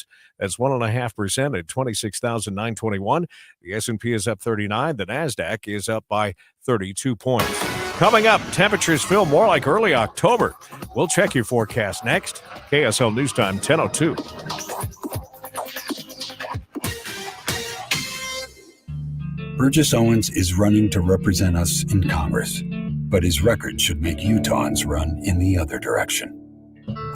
points. That's 1.5% at 26,921. The S&P is up 39. The NASDAQ is up by 32 points. Coming up, temperatures feel more like early October. We'll check your forecast next. KSL News Time, 10:02. Burgess Owens is running to represent us in Congress, but his record should make Utahns run in the other direction.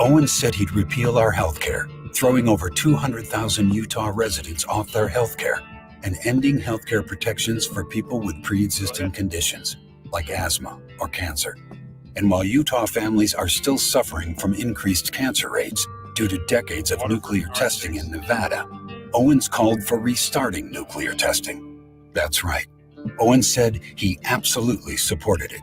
Owens said he'd repeal our health care, throwing over 200,000 Utah residents off their health care and ending health care protections for people with pre-existing conditions like asthma or cancer. And while Utah families are still suffering from increased cancer rates due to decades of nuclear testing in Nevada, Owens called for restarting nuclear testing. That's right. Owens said he absolutely supported it.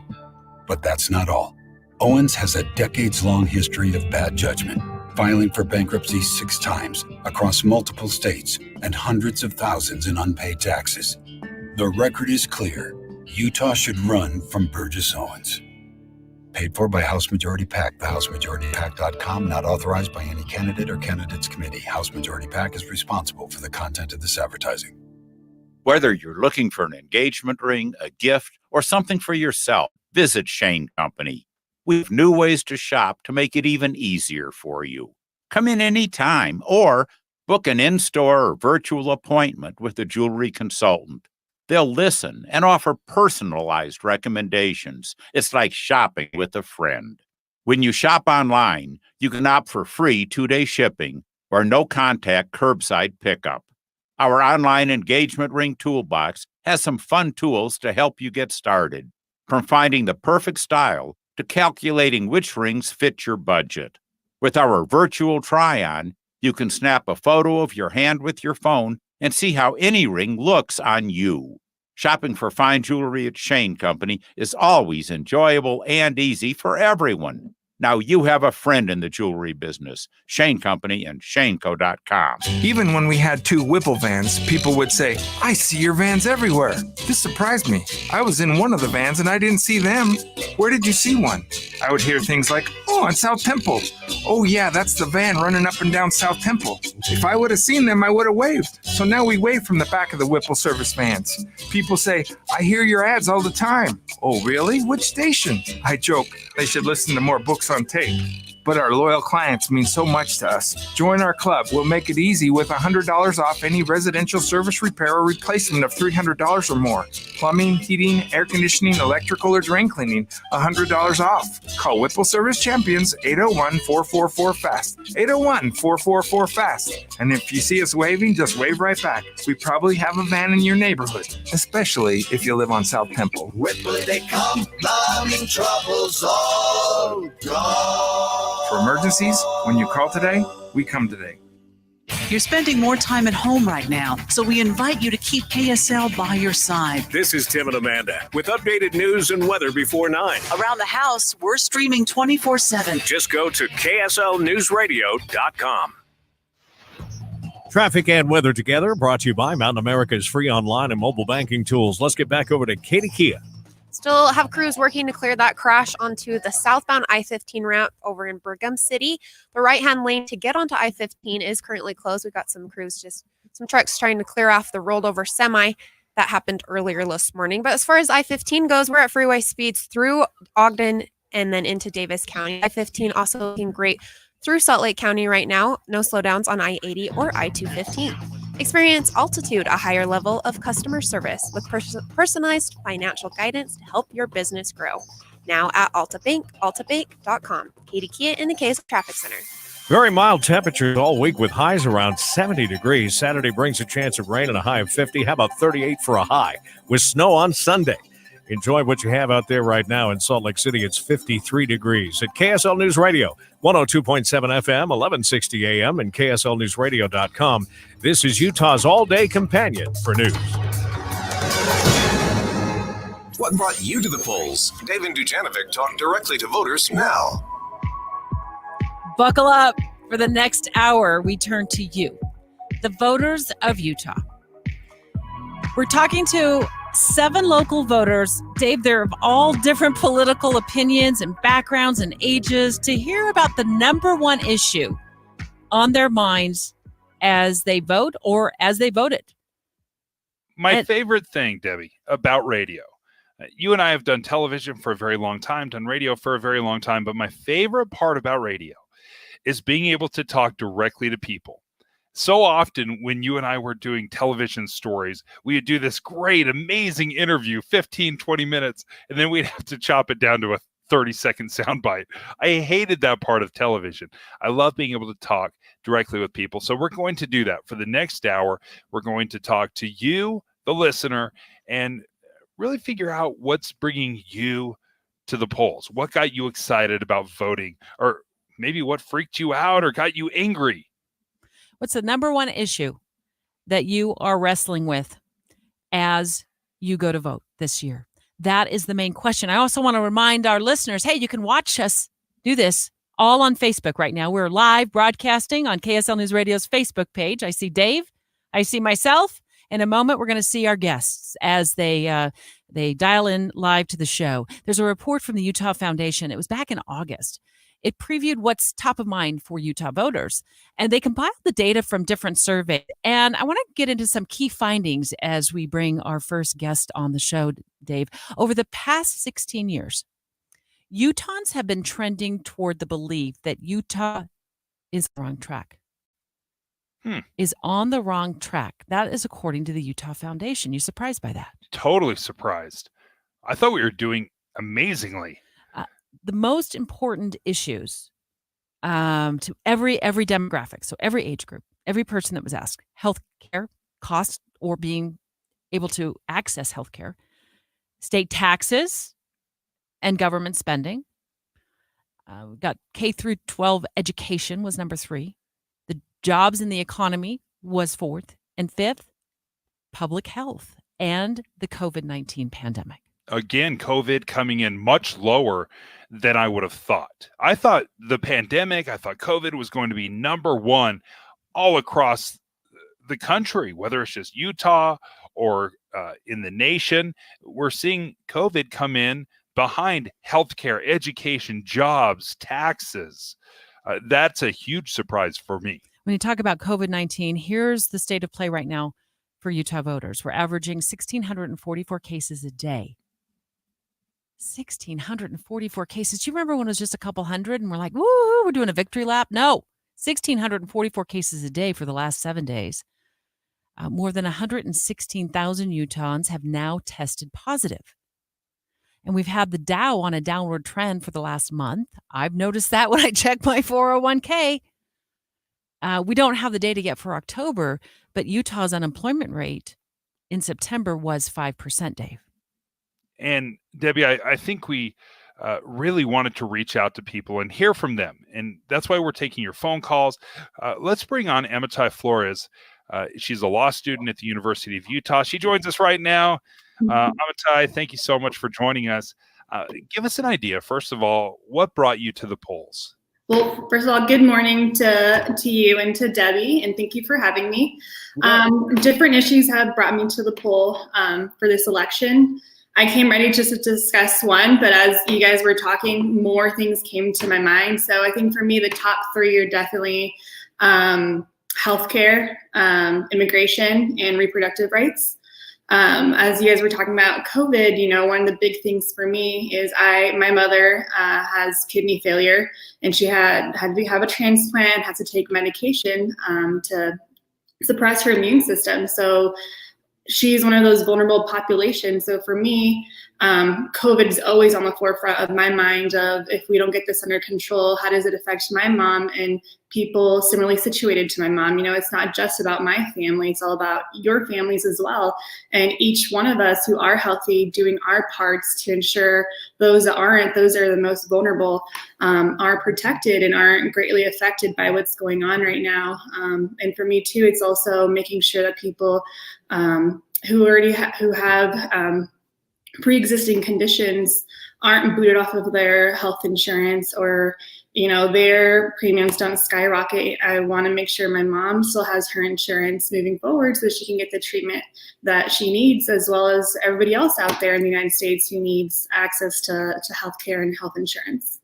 But that's not all. Owens has a decades-long history of bad judgment, filing for bankruptcy 6 times across multiple states and hundreds of thousands in unpaid taxes. The record is clear. Utah should run from Burgess Owens. Paid for by House Majority PAC, theHouseMajorityPAC.com, not authorized by any candidate or candidates committee. House Majority PAC is responsible for the content of this advertising. Whether you're looking for an engagement ring, a gift, or something for yourself, visit Shane Company. We have new ways to shop to make it even easier for you. Come in anytime or book an in-store or virtual appointment with a jewelry consultant. They'll listen and offer personalized recommendations. It's like shopping with a friend. When you shop online, you can opt for free 2-day shipping or no-contact curbside pickup. Our online engagement ring toolbox has some fun tools to help you get started, from finding the perfect style to calculating which rings fit your budget. With our virtual try-on, you can snap a photo of your hand with your phone and see how any ring looks on you. Shopping for fine jewelry at Shane Company is always enjoyable and easy for everyone. Now you have a friend in the jewelry business. Shane Company and shaneco.com. Even when we had 2 Whipple vans, people would say, "I see your vans everywhere." This surprised me. I was in one of the vans and I didn't see them. "Where did you see one?" I would hear things like, "Oh, on South Temple." "Oh yeah, that's the van running up and down South Temple." If I would have seen them, I would have waved. So now we wave from the back of the Whipple service vans. People say, "I hear your ads all the time." "Oh really? Which station?" I joke, they should listen to more books on tape. But our loyal clients mean so much to us. Join our club. We'll make it easy with $100 off any residential service repair or replacement of $300 or more. Plumbing, heating, air conditioning, electrical, or drain cleaning, $100 off. Call Whipple Service Champions, 801-444-FAST, 801-444-FAST. And if you see us waving, just wave right back. We probably have a van in your neighborhood, especially if you live on South Temple. Whipple they come, plumbing troubles all gone. For emergencies, when you call today, we come today. You're spending more time at home right now, so we invite you to keep KSL by your side. This is Tim and Amanda with updated news and weather before 9. Around the house, we're streaming 24/7. Just go to KSLNewsRadio.com. Traffic and weather together, brought to you by Mountain America's free online and mobile banking tools. Let's get back over to Katie Kia. Still have crews working to clear that crash onto the southbound I-15 ramp over in Brigham City. The right-hand lane to get onto I-15 is currently closed. We've got some crews, some trucks trying to clear off the rolled over semi. That happened earlier this morning. But as far as I-15 goes, we're at freeway speeds through Ogden and then into Davis County. I-15 also looking great through Salt Lake County right now. No slowdowns on I-80 or I-215. Experience Altitude, a higher level of customer service with personalized financial guidance to help your business grow. Now at Alta Bank, altabank.com. Katie Kia in the KSL Traffic Center. Very mild temperatures all week with highs around 70 degrees. Saturday brings a chance of rain and a high of 50. How about 38 for a high with snow on Sunday? Enjoy what you have out there right now in Salt Lake City. It's 53 degrees at KSL News Radio, 102.7 FM, 1160 AM, and KSLNewsRadio.com. This is Utah's all-day companion for news. What brought you to the polls? Dave and Dujanovic talk directly to voters now. Buckle up. For the next hour, we turn to you, the voters of Utah. We're talking to 7 local voters. Dave, they're of all different political opinions and backgrounds and ages to hear about the number one issue on their minds as they vote or as they voted. My favorite thing, Debbie, about radio, you and I have done television for a very long time, done radio for a very long time, but my favorite part about radio is being able to talk directly to people. So often when you and I were doing television stories, we would do this great, amazing interview, 15, 20 minutes, and then we'd have to chop it down to a 30-second soundbite. I hated that part of television. I love being able to talk directly with people. So we're going to do that for the next hour. We're going to talk to you, the listener, and really figure out what's bringing you to the polls. What got you excited about voting, or maybe what freaked you out or got you angry? What's the number one issue that you are wrestling with as you go to vote this year? That is the main question. I also want to remind our listeners, hey, you can watch us do this all on Facebook right now. We're live broadcasting on KSL News Radio's Facebook page. I see Dave. I see myself. In a moment, we're going to see our guests as they dial in live to the show. There's a report from the Utah Foundation. It was back in August. It previewed what's top of mind for Utah voters, and they compiled the data from different surveys. And I want to get into some key findings as we bring our first guest on the show, Dave. Over the past 16 years, Utahns have been trending toward the belief that Utah is on the wrong track. Is on the wrong track. That is according to the Utah Foundation. You surprised by that? Totally surprised. I thought we were doing amazingly. The most important issues to every demographic, so every age group, every person that was asked: healthcare costs or being able to access healthcare, state taxes, and government spending. We got K through 12 education was number 3. The jobs in the economy was 4th, and 5th, public health and the COVID-19 pandemic. Again, COVID coming in much lower than I would have thought. I thought the pandemic, I thought COVID was going to be number 1 all across the country, whether it's just Utah or in the nation. We're seeing COVID come in behind healthcare, education, jobs, taxes. That's a huge surprise for me. When you talk about COVID-19, here's the state of play right now for Utah voters. We're averaging 1,644 cases a day. 1,644 cases. Do you remember when it was just a couple hundred and we're like, woo, we're doing a victory lap? No, 1,644 cases a day for the last 7 days. More than 116,000 Utahns have now tested positive. And we've had the Dow on a downward trend for the last month. I've noticed that when I check my 401k. We don't have the data yet for October, but Utah's unemployment rate in September was 5%, Dave. And Debbie, I think we really wanted to reach out to people and hear from them. And that's why we're taking your phone calls. Let's bring on Amitai Flores. She's a law student at the University of Utah. She joins us right now. Amitai, thank you so much for joining us. Give us an idea, first of all, what brought you to the polls? Well, first of all, good morning to you and to Debbie, and thank you for having me. Different issues have brought me to the poll for this election. I came ready just to discuss one, but as you guys were talking, more things came to my mind. So I think for me, the top 3 are definitely healthcare, immigration, and reproductive rights. As you guys were talking about COVID, you know, one of the big things for me is my mother has kidney failure, and she had to have a transplant, had to take medication to suppress her immune system. So she's one of those vulnerable populations. So for me, COVID is always on the forefront of my mind of, if we don't get this under control, how does it affect my mom and people similarly situated to my mom? You know, it's not just about my family, it's all about your families as well. And each one of us who are healthy, doing our parts to ensure those that aren't, those that are the most vulnerable, are protected and aren't greatly affected by what's going on right now. And for me too, it's also making sure that people who have pre-existing conditions aren't booted off of their health insurance, or, you know, their premiums don't skyrocket. I want to make sure my mom still has her insurance moving forward so that she can get the treatment that she needs, as well as everybody else out there in the United States who needs access to healthcare and health insurance.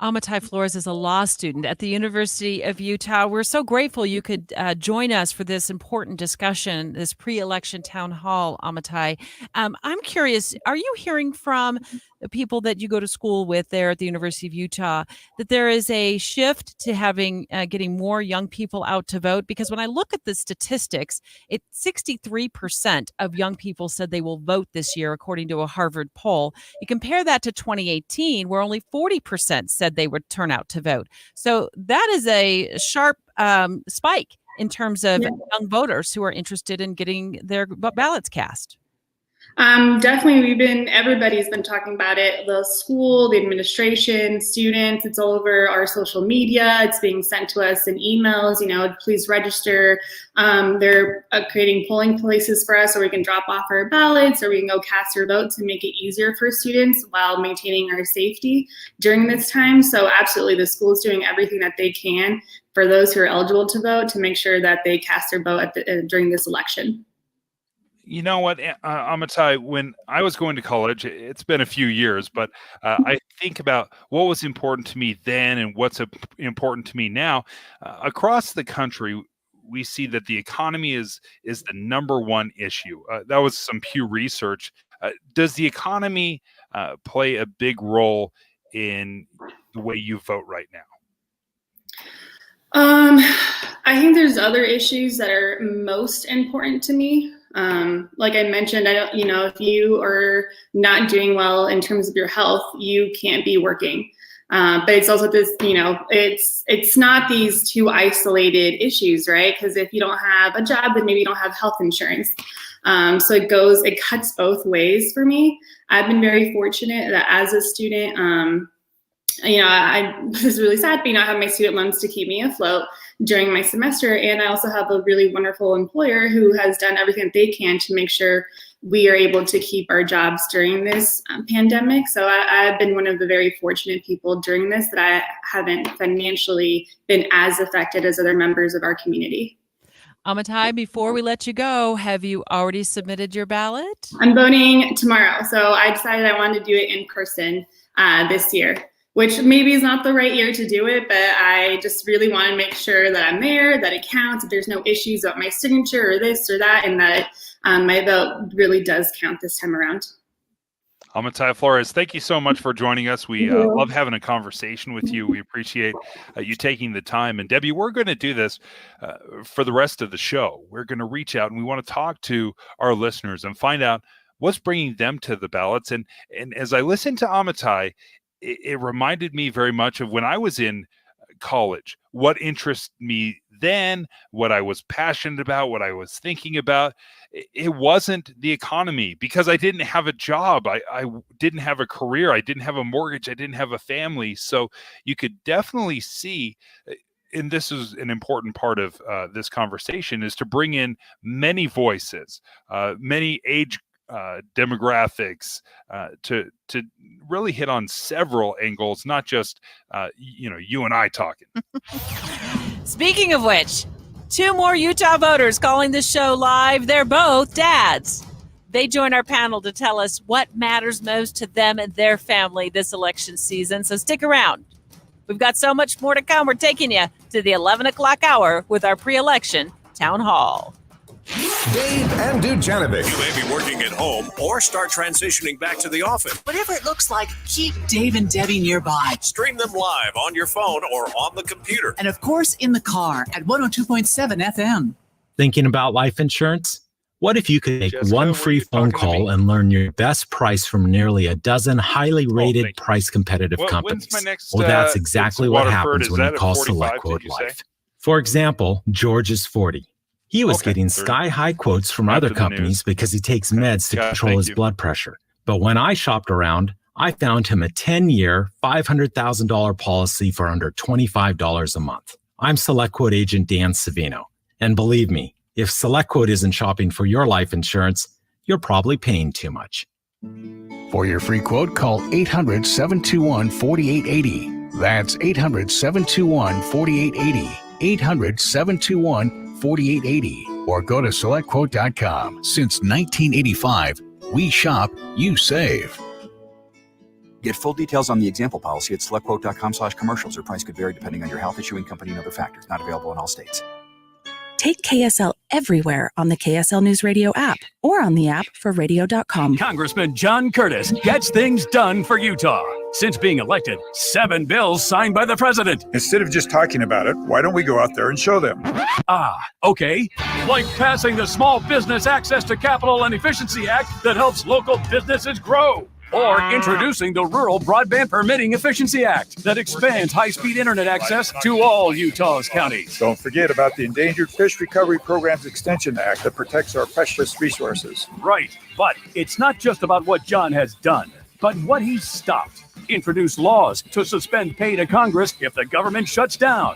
Amitai Flores is a law student at the University of Utah. We're so grateful you could join us for this important discussion, this pre-election town hall, Amitai. I'm curious, are you hearing from the people that you go to school with there at the University of Utah that there is a shift to having getting more young people out to vote? Because when I look at the statistics, 63% of young people said they will vote this year, according to a Harvard poll. You compare that to 2018, where only 40% said they would turn out to vote. So that is a sharp spike in terms of young voters who are interested in getting their ballots cast. Definitely, everybody's been talking about it. The school, the administration, students, it's all over our social media. It's being sent to us in emails, please register. They're creating polling places for us, or we can drop off our ballots, or we can go cast our vote to make it easier for students while maintaining our safety during this time. So absolutely, the school is doing everything that they can for those who are eligible to vote to make sure that they cast their vote during this election. You know what, Amitai, when I was going to college, it's been a few years, but I think about what was important to me then and what's important to me now. Across the country, we see that the economy is the number one issue. That was some Pew Research. Does the economy play a big role in the way you vote right now? I think there's other issues that are most important to me. Like I mentioned, if you are not doing well in terms of your health, you can't be working. But it's also this, it's not these two isolated issues, right? Because if you don't have a job, then maybe you don't have health insurance. So it cuts both ways for me. I've been very fortunate that as a student, I was really sad, but I have my student loans to keep me afloat during my semester. And I also have a really wonderful employer who has done everything that they can to make sure we are able to keep our jobs during this pandemic. So I've been one of the very fortunate people during this, that I haven't financially been as affected as other members of our community. Amitai, before we let you go, have you already submitted your ballot? I'm voting tomorrow. So I decided I wanted to do it in person this year, which maybe is not the right year to do it, but I just really want to make sure that I'm there, that it counts, that there's no issues about my signature or this or that, and that my vote really does count this time around. Amitai Flores, thank you so much for joining us. We love having a conversation with you. We appreciate you taking the time. And Debbie, we're going to do this for the rest of the show. We're going to reach out and we want to talk to our listeners and find out what's bringing them to the ballots. And as I listened to Amitai, it reminded me very much of when I was in college, what interested me then, what I was passionate about, what I was thinking about. It wasn't the economy, because I didn't have a job. I didn't have a career. I didn't have a mortgage. I didn't have a family. So you could definitely see, and this is an important part of this conversation, is to bring in many voices, many age demographics, to really hit on several angles, not just you and I talking. Speaking of which, 2 more Utah voters calling this show live. They're both dads. They join our panel to tell us what matters most to them and their family this election season. So stick around. We've got so much more to come. We're taking you to the 11 o'clock hour with our pre-election town hall. Dave and Dujanovic. You may be working at home or start transitioning back to the office. Whatever it looks like, keep Dave and Debbie nearby. Stream them live on your phone or on the computer. And of course, in the car at 102.7 FM. Thinking about life insurance? What if you could make one free phone call and learn your best price from nearly a dozen highly rated price competitive companies? Well, that's exactly what happens when you call SelectQuote Life. For example, George is 40. He was getting sky-high quotes from other companies because he takes meds to control his blood pressure. But when I shopped around, I found him a 10-year, $500,000 policy for under $25 a month. I'm SelectQuote agent Dan Savino. And believe me, if SelectQuote isn't shopping for your life insurance, you're probably paying too much. For your free quote, call 800-721-4880. That's 800-721-4880. 800-721-4880. Or go to SelectQuote.com. Since 1985, we shop, you save. Get full details on the example policy at selectquote.com/commercials, or price could vary depending on your health, issuing company, and other factors. Not available in all states. Take KSL everywhere on the KSL NewsRadio app or on the app for radio.com. Congressman John Curtis gets things done for Utah. Since being elected, 7 bills signed by the president. Instead of just talking about it, why don't we go out there and show them? Okay. Like passing the Small Business Access to Capital and Efficiency Act that helps local businesses grow. Or introducing the Rural Broadband Permitting Efficiency Act that expands high-speed internet access to all Utah's counties. Don't forget about the Endangered Fish Recovery Programs Extension Act that protects our precious resources. Right, but it's not just about what John has done, but what he's stopped. Introduced laws to suspend pay to Congress if the government shuts down.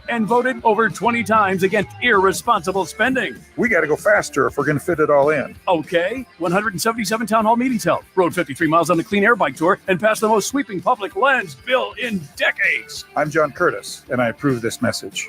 And voted over 20 times against irresponsible spending. We got to go faster if we're going to fit it all in. Okay, 177 town hall meetings held, rode 53 miles on the Clean Air Bike Tour, and passed the most sweeping public lands bill in decades. I'm John Curtis, and I approve this message.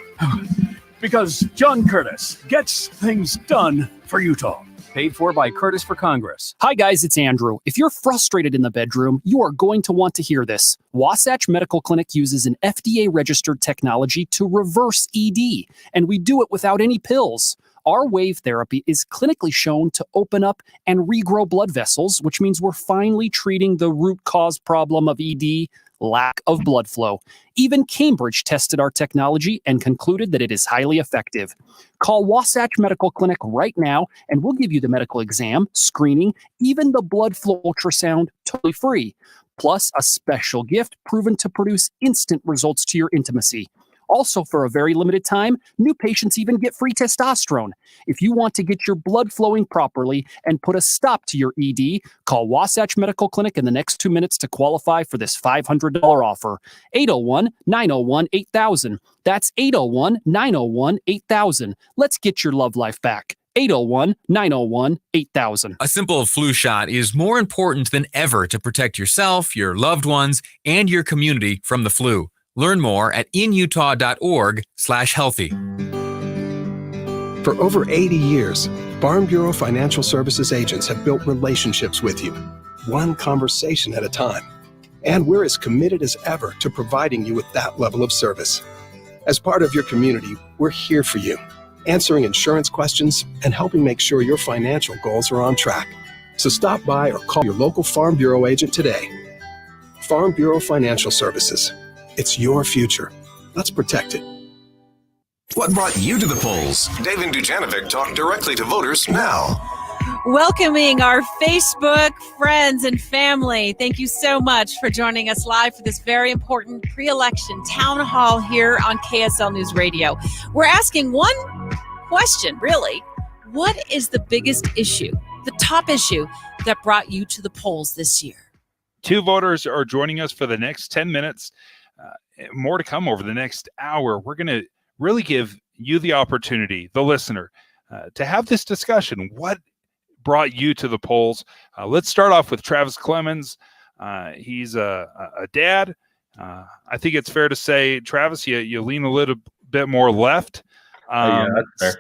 Because John Curtis gets things done for Utah. Paid for by Curtis for Congress. Hi guys, it's Andrew. If you're frustrated in the bedroom, you are going to want to hear this. Wasatch Medical Clinic uses an FDA-registered technology to reverse ED, and we do it without any pills. Our wave therapy is clinically shown to open up and regrow blood vessels, which means we're finally treating the root cause problem of ED, lack of blood flow. Even Cambridge tested our technology and concluded that it is highly effective. Call Wasatch Medical Clinic right now, and we'll give you the medical exam, screening, even the blood flow ultrasound totally free. Plus, a special gift proven to produce instant results to your intimacy. Also, for a very limited time, new patients even get free testosterone. If you want to get your blood flowing properly and put a stop to your ED, call Wasatch Medical Clinic in the next 2 minutes to qualify for this $500 offer. 801-901-8000. That's 801-901-8000. Let's get your love life back. 801-901-8000. A simple flu shot is more important than ever to protect yourself, your loved ones, and your community from the flu. Learn more at inutah.org/healthy. For over 80 years, Farm Bureau Financial Services agents have built relationships with you, one conversation at a time. And we're as committed as ever to providing you with that level of service. As part of your community, we're here for you, answering insurance questions and helping make sure your financial goals are on track. So stop by or call your local Farm Bureau agent today. Farm Bureau Financial Services. It's your future. Let's protect it. What brought you to the polls? Dave and Dujanovic talk directly to voters now. Welcoming our Facebook friends and family. Thank you so much for joining us live for this very important pre-election town hall here on KSL News Radio. We're asking one question, really. What is the biggest issue, the top issue that brought you to the polls this year? 2 voters are joining us for the next 10 minutes. More to come over the next hour. We're going to really give you the opportunity, the listener, to have this discussion. What brought you to the polls? Let's start off with Travis Clemens. He's a dad. I think it's fair to say, Travis, you lean a little bit more left. Yeah, that's fair.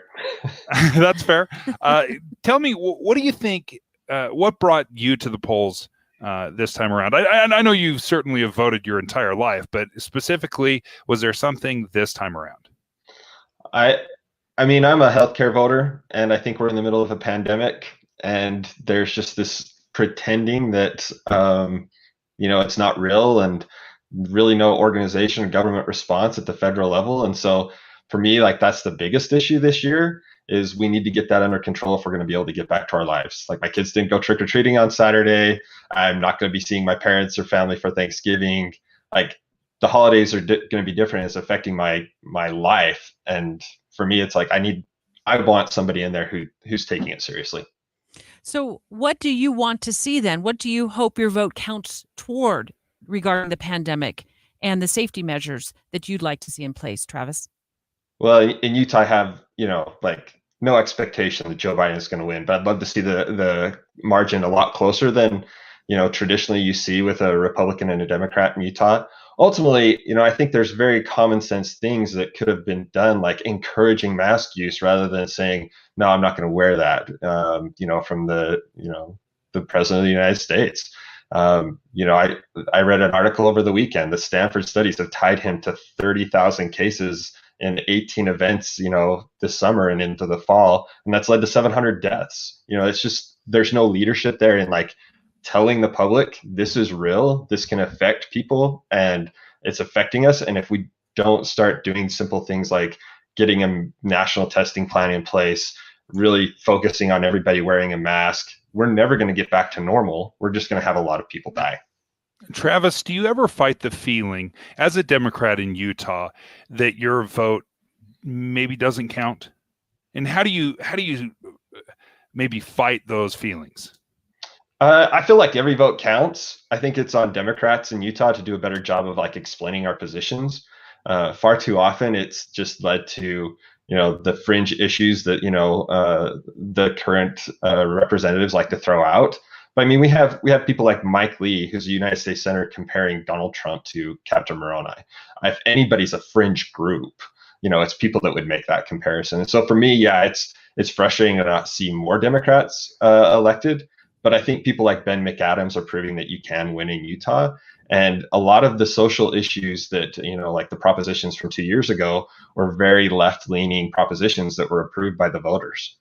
That's fair. Tell me, what do you think? What brought you to the polls this time around? I know you certainly have voted your entire life, but specifically, was there something this time around? I mean, I'm a healthcare voter, and I think we're in the middle of a pandemic, and there's just this pretending that, it's not real, and really no organization or government response at the federal level. And so for me, that's the biggest issue this year, is we need to get that under control if we're going to be able to get back to our lives. My kids didn't go trick-or-treating on Saturday. I'm not going to be seeing my parents or family for Thanksgiving. The holidays are going to be different. It's affecting my life. And for me, it's I want somebody in there who's taking it seriously. So what do you want to see then? What do you hope your vote counts toward regarding the pandemic and the safety measures that you'd like to see in place, Travis? Well, in Utah, I have, no expectation that Joe Biden is going to win, but I'd love to see the margin a lot closer than, traditionally you see with a Republican and a Democrat in Utah. Ultimately, I think there's very common sense things that could have been done, like encouraging mask use rather than saying, no, I'm not going to wear that, from the president of the United States. I read an article over the weekend. The Stanford studies have tied him to 30,000 cases in 18 events, this summer and into the fall, and that's led to 700 deaths. It's just, there's no leadership there in like telling the public this is real, this can affect people, and it's affecting us. And if we don't start doing simple things like getting a national testing plan in place, really focusing on everybody wearing a mask, we're never going to get back to normal. We're just going to have a lot of people die. Travis, do you ever fight the feeling as a Democrat in Utah that your vote maybe doesn't count? And how do you maybe fight those feelings? I feel like every vote counts. I think it's on Democrats in Utah to do a better job of like explaining our positions. Far too often, it's just led to the fringe issues that the current representatives like to throw out. But I mean, we have people like Mike Lee, who's a United States Senator, comparing Donald Trump to Captain Moroni. If anybody's a fringe group, it's people that would make that comparison. And so for me, yeah, it's frustrating to not see more Democrats elected. But I think people like Ben McAdams are proving that you can win in Utah. And a lot of the social issues that, like the propositions from 2 years ago, were very left-leaning propositions that were approved by the voters.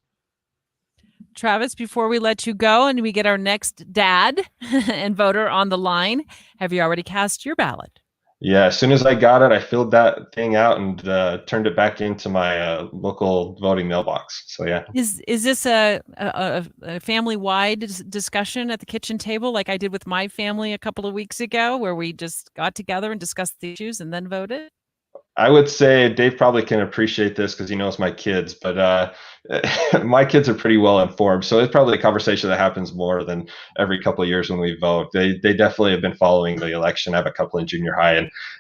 Travis, before we let you go and we get our next dad and voter on the line, have you already cast your ballot? Yeah, as soon as I got it, I filled that thing out and turned it back into my local voting mailbox. So yeah. Is this a family-wide discussion at the kitchen table like I did with my family a couple of weeks ago, where we just got together and discussed the issues and then voted? I would say Dave probably can appreciate this because he knows my kids, but my kids are pretty well informed. So it's probably a conversation that happens more than every couple of years when we vote. They definitely have been following the election. I have a couple in junior high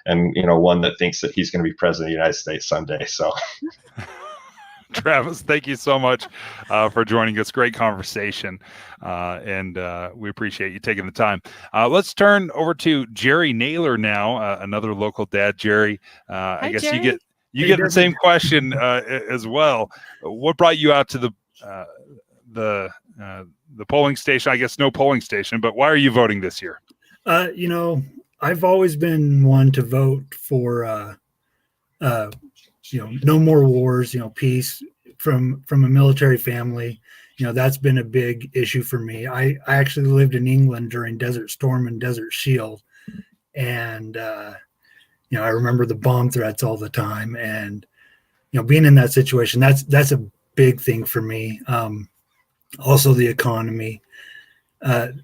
and one that thinks that he's going to be president of the United States someday. So Travis, thank you so much for joining us. Great conversation. And we appreciate you taking the time. Let's turn over to Jerry Naylor now, another local dad. Jerry, I guess Jerry. you get the same question as well. What brought you out to the polling station? I guess no polling station, but why are you voting this year? I've always been one to vote for no more wars, peace from a military family. That's been a big issue for me. I actually lived in England during Desert Storm and Desert Shield. And, I remember the bomb threats all the time. And, being in that situation, that's a big thing for me. Also the economy.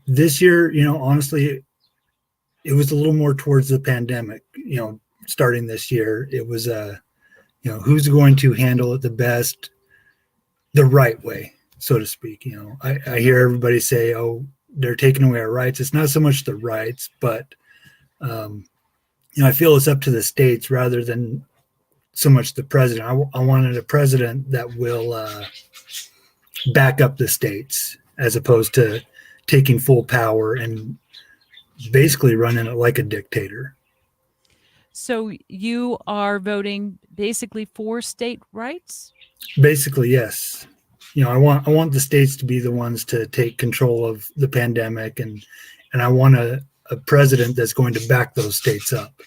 This year, honestly, it was a little more towards the pandemic, starting this year. It was who's going to handle it the right way, so to speak. I hear everybody say, oh, they're taking away our rights. It's not so much the rights, but, I feel it's up to the states rather than so much the president. I wanted a president that will back up the states as opposed to taking full power and basically running it like a dictator. So you are voting basically for state rights? Basically, yes. I want the states to be the ones to take control of the pandemic, and I want a president that's going to back those states up.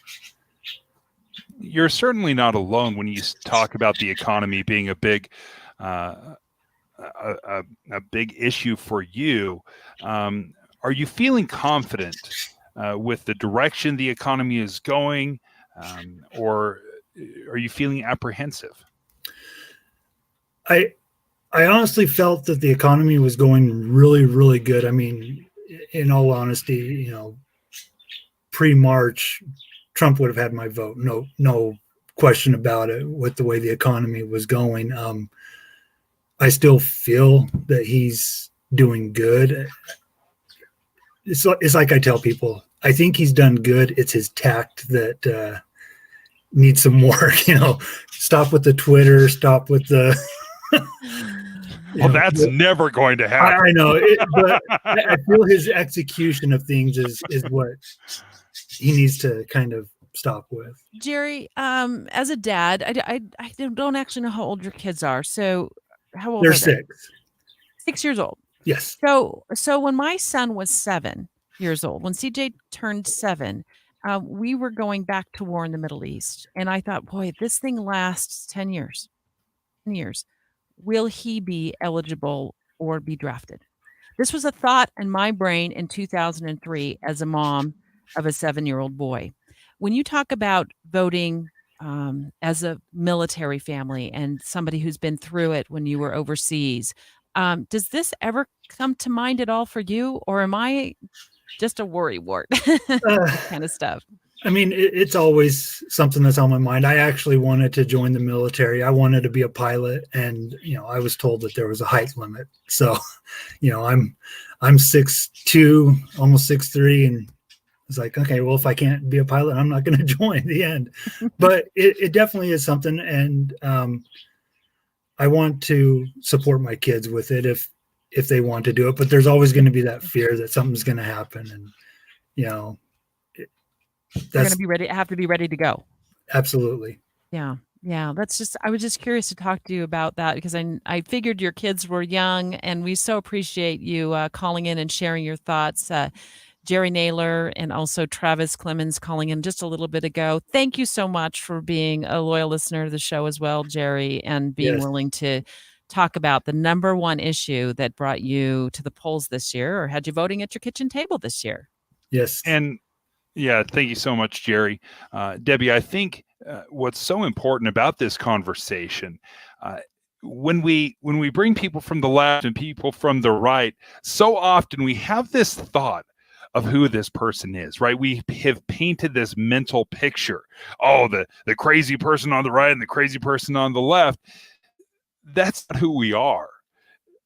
You're certainly not alone when you talk about the economy being a big issue for you. Are you feeling confident with the direction the economy is going? Or are you feeling apprehensive? I honestly felt that the economy was going really, really good. I mean, in all honesty, pre-March, Trump would have had my vote. No question about it with the way the economy was going. I still feel that he's doing good. It's like I tell people, I think he's done good. It's his tact that needs some work. Stop with the Twitter, stop with the Well, that's never going to happen. I know, but I feel his execution of things is what he needs to kind of stop with. Jerry, as a dad, I don't actually know how old your kids are. So how old They're are they? 6. 6 years old. Yes. So when my son was 7, years old. When CJ turned 7, we were going back to war in the Middle East. And I thought, boy, this thing lasts 10 years. 10 years. Will he be eligible or be drafted? This was a thought in my brain in 2003 as a mom of a 7-year-old boy. When you talk about voting as a military family and somebody who's been through it when you were overseas, does this ever come to mind at all for you? Or am I just a worrywart kind of stuff? I mean, it's always something that's on my mind. I actually wanted to join the military. I wanted to be a pilot, and I was told that there was a height limit. So, I'm 6'2", almost 6'3", and it's like, okay, well, if I can't be a pilot, I'm not going to join. The end. But it definitely is something, and I want to support my kids with it if they want to do it. But there's always going to be that fear that something's going to happen, and they're going to be ready. Have to be ready to go. Absolutely. Yeah. I was just curious to talk to you about that because I figured your kids were young, and we so appreciate you calling in and sharing your thoughts. Jerry Naylor and also Travis Clemens calling in just a little bit ago. Thank you so much for being a loyal listener to the show as well, Jerry, and being willing to talk about the number one issue that brought you to the polls this year, or had you voting at your kitchen table this year. Yes. And yeah, thank you so much, Jerry. Debbie, I think what's so important about this conversation, when we bring people from the left and people from the right, so often we have this thought of who this person is, right? We have painted this mental picture. Oh, the crazy person on the right and the crazy person on the left. That's not who we are.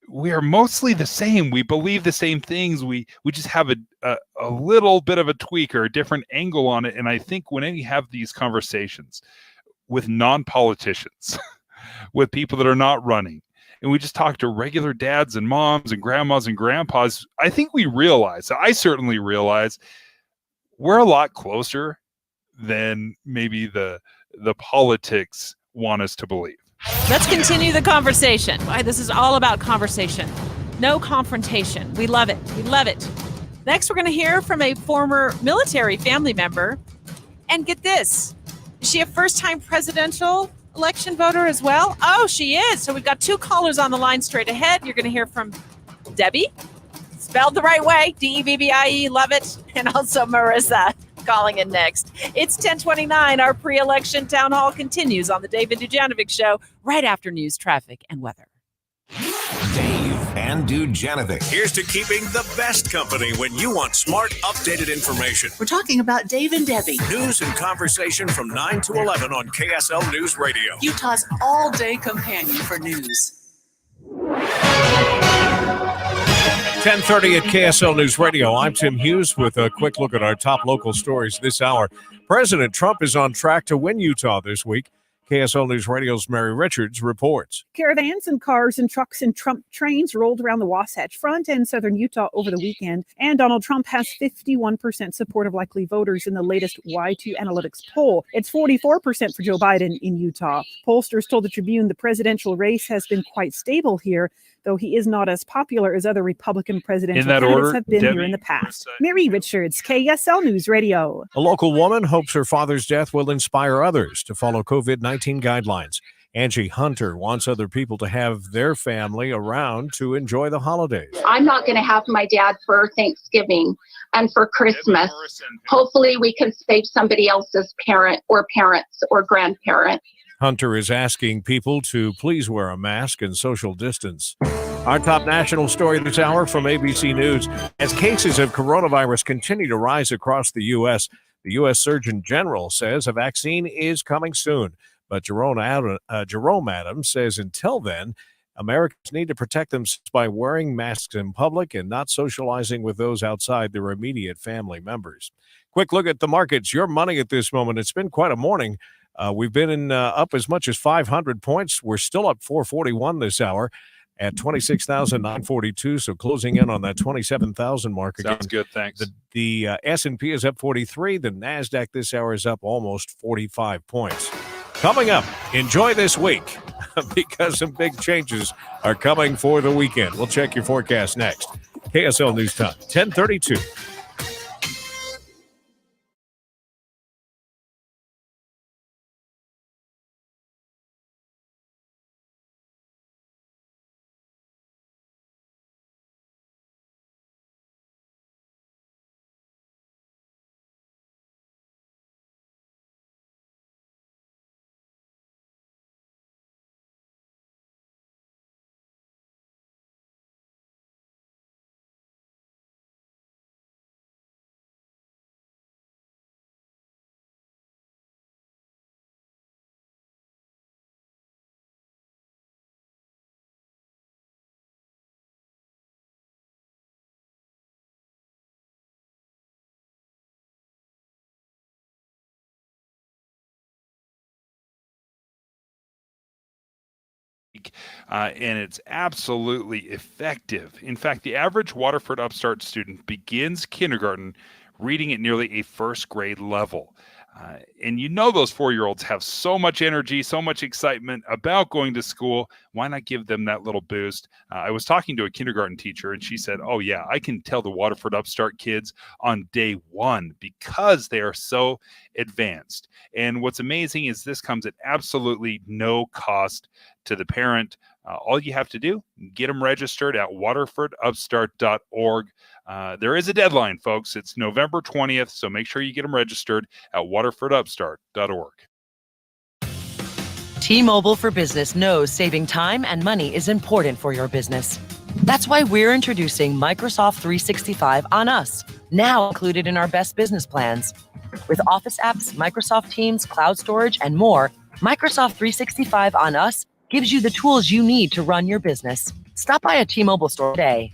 We are mostly the same. We believe the same things. We just have a little bit of a tweak or a different angle on it. And I think when you have these conversations with non-politicians, with people that are not running, and we just talk to regular dads and moms and grandmas and grandpas, I think we realize, I certainly realize, we're a lot closer than maybe the politics want us to believe. Let's continue the conversation. Why, this is all about conversation. No confrontation. We love it. We love it. Next, we're going to hear from a former military family member. And get this, is she a first-time presidential election voter as well? Oh, she is. So we've got 2 callers on the line straight ahead. You're going to hear from Debbie, spelled the right way, Debbie, love it, and also Marissa calling in next. It's 10:29. Our pre-election town hall continues on the David Dujanovic Show right after news, traffic, and weather. Dave and Dujanovic. Here's to keeping the best company when you want smart, updated information. We're talking about Dave and Debbie. News and conversation from 9 to 11 on KSL NewsRadio. Utah's all-day companion for news. 10:30 at KSL News Radio. I'm Tim Hughes with a quick look at our top local stories this hour. President Trump is on track to win Utah this week. KSL News Radio's Mary Richards reports. Caravans and cars and trucks and Trump trains rolled around the Wasatch Front in southern Utah over the weekend. And Donald Trump has 51% support of likely voters in the latest Y2 Analytics poll. It's 44% for Joe Biden in Utah. Pollsters told the Tribune the presidential race has been quite stable here, though he is not as popular as other Republican presidential candidates have been here in the past. Mary Richards, KSL News Radio. A local woman hopes her father's death will inspire others to follow COVID-19 guidelines. Angie Hunter wants other people to have their family around to enjoy the holidays. I'm not going to have my dad for Thanksgiving and for Christmas. Hopefully we can save somebody else's parent or parents or grandparents. Hunter is asking people to please wear a mask and social distance. Our top national story this hour from ABC News. As cases of coronavirus continue to rise across the U.S., the U.S. Surgeon General says a vaccine is coming soon. But Jerome Adams says until then, Americans need to protect themselves by wearing masks in public and not socializing with those outside their immediate family members. Quick look at the markets. Your money at this moment. It's been quite a morning. We've been up as much as 500 points. We're still up 441 this hour at 26,942. So closing in on that 27,000 mark again. Sounds good. Thanks. The S&P is up 43. The NASDAQ this hour is up almost 45 points. Coming up, enjoy this week because some big changes are coming for the weekend. We'll check your forecast next. KSL News Time, 10:32. and it's absolutely effective. In fact, the average Waterford Upstart student begins kindergarten reading at nearly a first grade level. And you know those 4-year-olds have so much energy, so much excitement about going to school. Why not give them that little boost? I was talking to a kindergarten teacher, and she said, oh, yeah, I can tell the Waterford Upstart kids on day one because they are so advanced. And what's amazing is this comes at absolutely no cost to the parent. All you have to do, get them registered at waterfordupstart.org. There is a deadline, folks. It's November 20th, so make sure you get them registered at waterfordupstart.org. T-Mobile for Business knows saving time and money is important for your business. That's why we're introducing Microsoft 365 on us, now included in our best business plans. With Office apps, Microsoft Teams, cloud storage, and more, Microsoft 365 on us gives you the tools you need to run your business. Stop by a T-Mobile store today.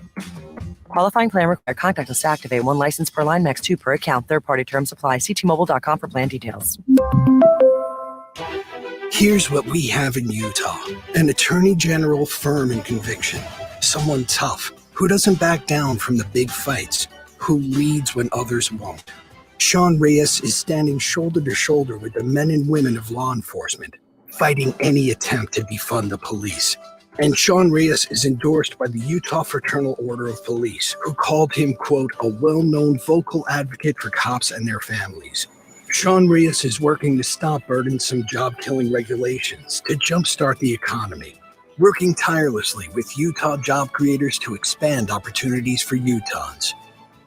Qualifying plan required. Contactless to activate. 1 license per line, max 2 per account. Third-party terms apply. See T-Mobile.com for plan details. Here's what we have in Utah. An attorney general firm in conviction. Someone tough, who doesn't back down from the big fights, who leads when others won't. Sean Reyes is standing shoulder to shoulder with the men and women of law enforcement, fighting any attempt to defund the police. And Sean Reyes is endorsed by the Utah Fraternal Order of Police, who called him, quote, a well-known vocal advocate for cops and their families. Sean Reyes is working to stop burdensome job-killing regulations to jumpstart the economy, working tirelessly with Utah job creators to expand opportunities for Utahns.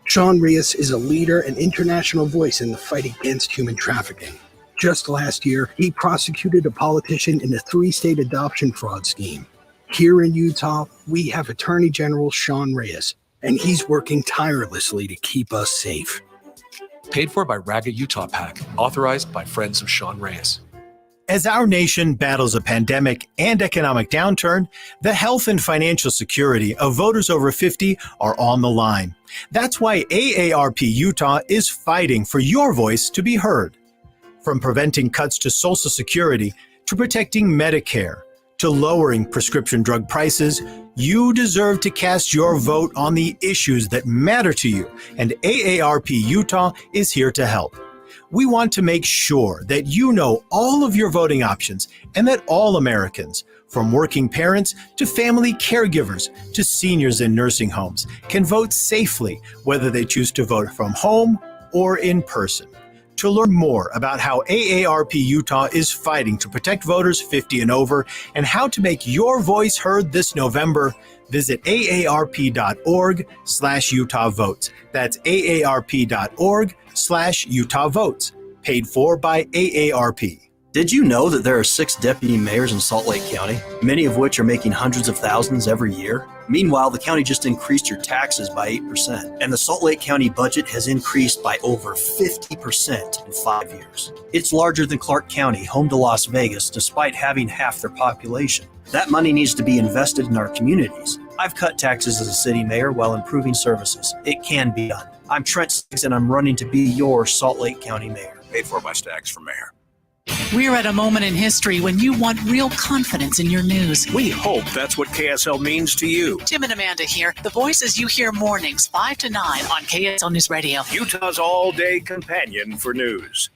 Sean Reyes is a leader and international voice in the fight against human trafficking. Just last year, he prosecuted a politician in a 3-state adoption fraud scheme. Here in Utah, we have Attorney General Sean Reyes, and he's working tirelessly to keep us safe. Paid for by Raga Utah PAC, authorized by Friends of Sean Reyes. As our nation battles a pandemic and economic downturn, the health and financial security of voters over 50 are on the line. That's why AARP Utah is fighting for your voice to be heard. From preventing cuts to Social Security, to protecting Medicare, to lowering prescription drug prices, you deserve to cast your vote on the issues that matter to you, and AARP Utah is here to help. We want to make sure that you know all of your voting options and that all Americans, from working parents to family caregivers to seniors in nursing homes, can vote safely, whether they choose to vote from home or in person. To learn more about how AARP Utah is fighting to protect voters 50 and over and how to make your voice heard this November, visit aarp.org/Utah votes. That's aarp.org/Utah votes. Paid for by AARP. Did you know that there are 6 deputy mayors in Salt Lake County, many of which are making hundreds of thousands every year? Meanwhile, the county just increased your taxes by 8%, and the Salt Lake County budget has increased by over 50% in 5 years. It's larger than Clark County, home to Las Vegas, despite having half their population. That money needs to be invested in our communities. I've cut taxes as a city mayor while improving services. It can be done. I'm Trent Stiggs, and I'm running to be your Salt Lake County mayor. Paid for by Staggs for mayor. We're at a moment in history when you want real confidence in your news. We hope that's what KSL means to you. Tim and Amanda here, the voices you hear mornings 5 to 9 on KSL News Radio. Utah's all-day companion for news.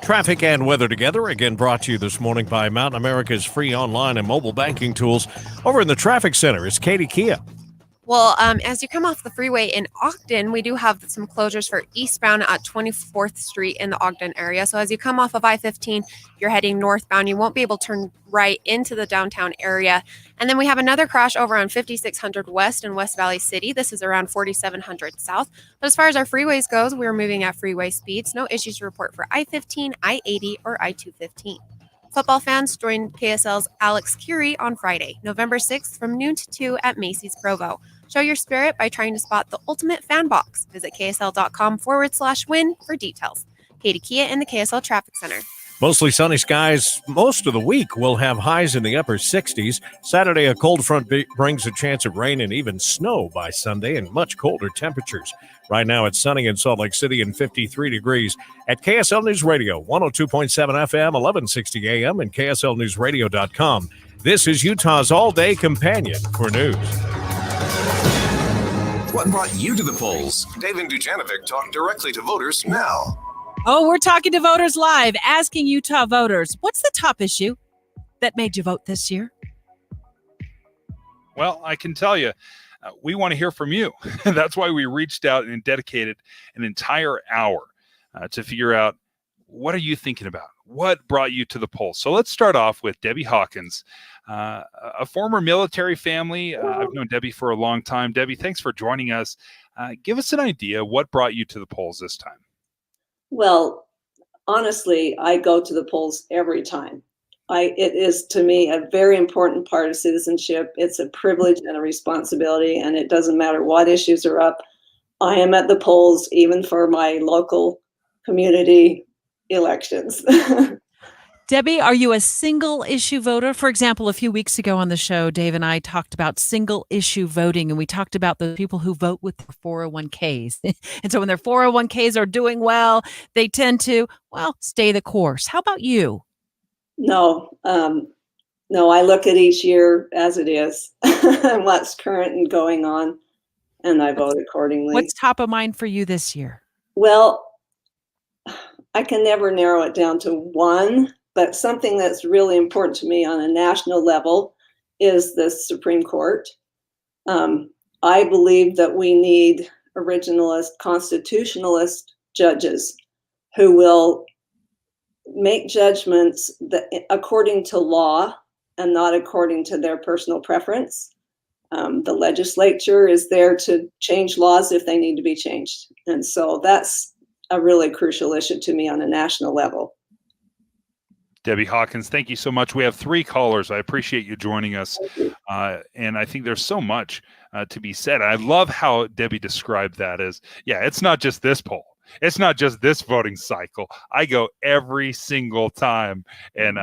Traffic and weather together, again brought to you this morning by Mountain America's free online and mobile banking tools. Over in the traffic center is Katie Kia. Well, as you come off the freeway in Ogden, we do have some closures for eastbound at 24th Street in the Ogden area. So as you come off of I-15, you're heading northbound. You won't be able to turn right into the downtown area. And then we have another crash over on 5600 West in West Valley City. This is around 4700 South. But as far as our freeways goes, we're moving at freeway speeds. No issues to report for I-15, I-80, or I-215. Football fans, join KSL's Alex Curie on Friday, November 6th from noon to 2 at Macy's Provo. Show your spirit by trying to spot the ultimate fan box. Visit ksl.com/win for details. Katie Kia in the KSL Traffic Center. Mostly sunny skies most of the week. We'll have highs in the upper 60s. Saturday, a cold front brings a chance of rain and even snow by Sunday and much colder temperatures. Right now, it's sunny in Salt Lake City and 53 degrees. At KSL News Radio, 102.7 FM, 1160 AM, and KSLNewsRadio.com. This is Utah's all-day companion for news. What brought you to the polls? Dave and Dujanovic talk directly to voters now. Oh, we're talking to voters live, asking Utah voters, what's the top issue that made you vote this year? Well, I can tell you, we want to hear from you. That's why we reached out and dedicated an entire hour to figure out, what are you thinking about? What brought you to the polls? So let's start off with Debbie Hawkins, a former military family. I've known Debbie for a long time. Debbie, thanks for joining us. Give us an idea, what brought you to the polls this time? Well, honestly, I go to the polls every time. It is, to me, a very important part of citizenship. It's a privilege and a responsibility, and it doesn't matter what issues are up. I am at the polls even for my local community elections. Debbie, are you a single issue voter? For example, a few weeks ago on the show, Dave and I talked about single issue voting, and we talked about the people who vote with their 401ks. And so when their 401ks are doing well, they tend to, stay the course. How about you? No, I look at each year as it is and what's current and going on, and I vote accordingly. What's top of mind for you this year? Well, I can never narrow it down to one, but something that's really important to me on a national level is the Supreme Court. I believe that we need originalist, constitutionalist judges who will make judgments that according to law and not according to their personal preference. The legislature is there to change laws if they need to be changed. And so that's a really crucial issue to me on a national level. Debbie Hawkins, thank you so much. We have 3 callers. I appreciate you joining us. And I think there's so much to be said. I love how Debbie described that as, it's not just this poll. It's not just this voting cycle. I go every single time. And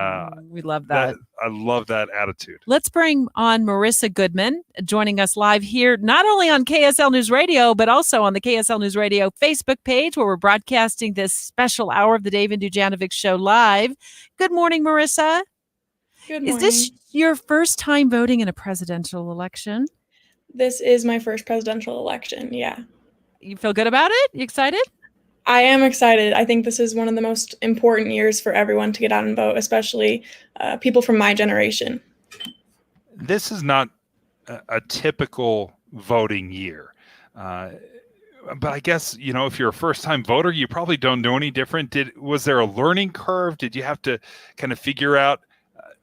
we love that. I love that attitude. Let's bring on Marissa Goodman, joining us live here, not only on KSL News Radio, but also on the KSL News Radio Facebook page, where we're broadcasting this special hour of the Dave and Dujanovic Show live. Good morning, Marissa. Good morning. Is this your first time voting in a presidential election? This is my first presidential election, yeah. You feel good about it? You excited? I am excited. I think this is one of the most important years for everyone to get out and vote, especially people from my generation. This is not a typical voting year. But I guess, if you're a first-time voter, you probably don't know any different. Was there a learning curve? Did you have to kind of figure out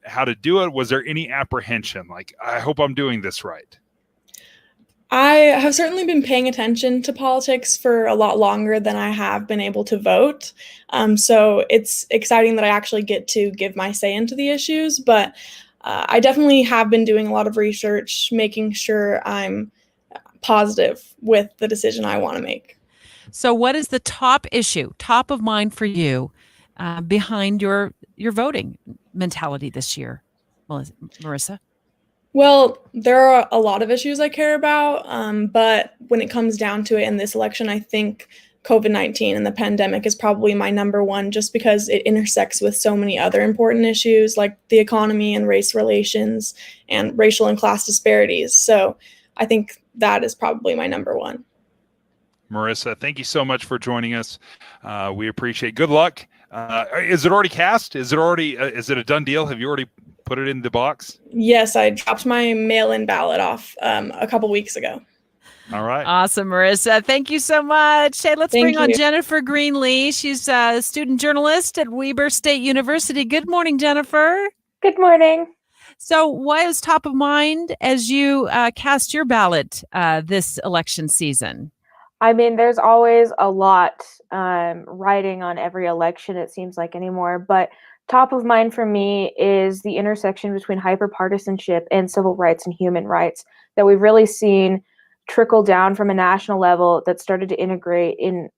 how to do it? Was there any apprehension? Like, I hope I'm doing this right. I have certainly been paying attention to politics for a lot longer than I have been able to vote. So it's exciting that I actually get to give my say into the issues, but I definitely have been doing a lot of research, making sure I'm positive with the decision I want to make. So what is the top issue, top of mind for you behind your voting mentality this year, Marissa? Well, there are a lot of issues I care about, but when it comes down to it in this election, I think COVID-19 and the pandemic is probably my number one, just because it intersects with so many other important issues like the economy and race relations and racial and class disparities. So I think that is probably my number one. Marissa, thank you so much for joining us. We appreciate. Good luck. Is it already cast? Is it a done deal? Have you already put it in the box? Yes, I dropped my mail-in ballot off a couple weeks ago. All right. Awesome, Marissa. Thank you so much. Hey, let's bring on Jennifer Greenlee. She's a student journalist at Weber State University. Good morning, Jennifer. Good morning. So what is top of mind as you cast your ballot this election season? I mean, there's always a lot riding on every election, it seems like anymore. But top of mind for me is the intersection between hyperpartisanship and civil rights and human rights that we've really seen trickle down from a national level that started to integrate in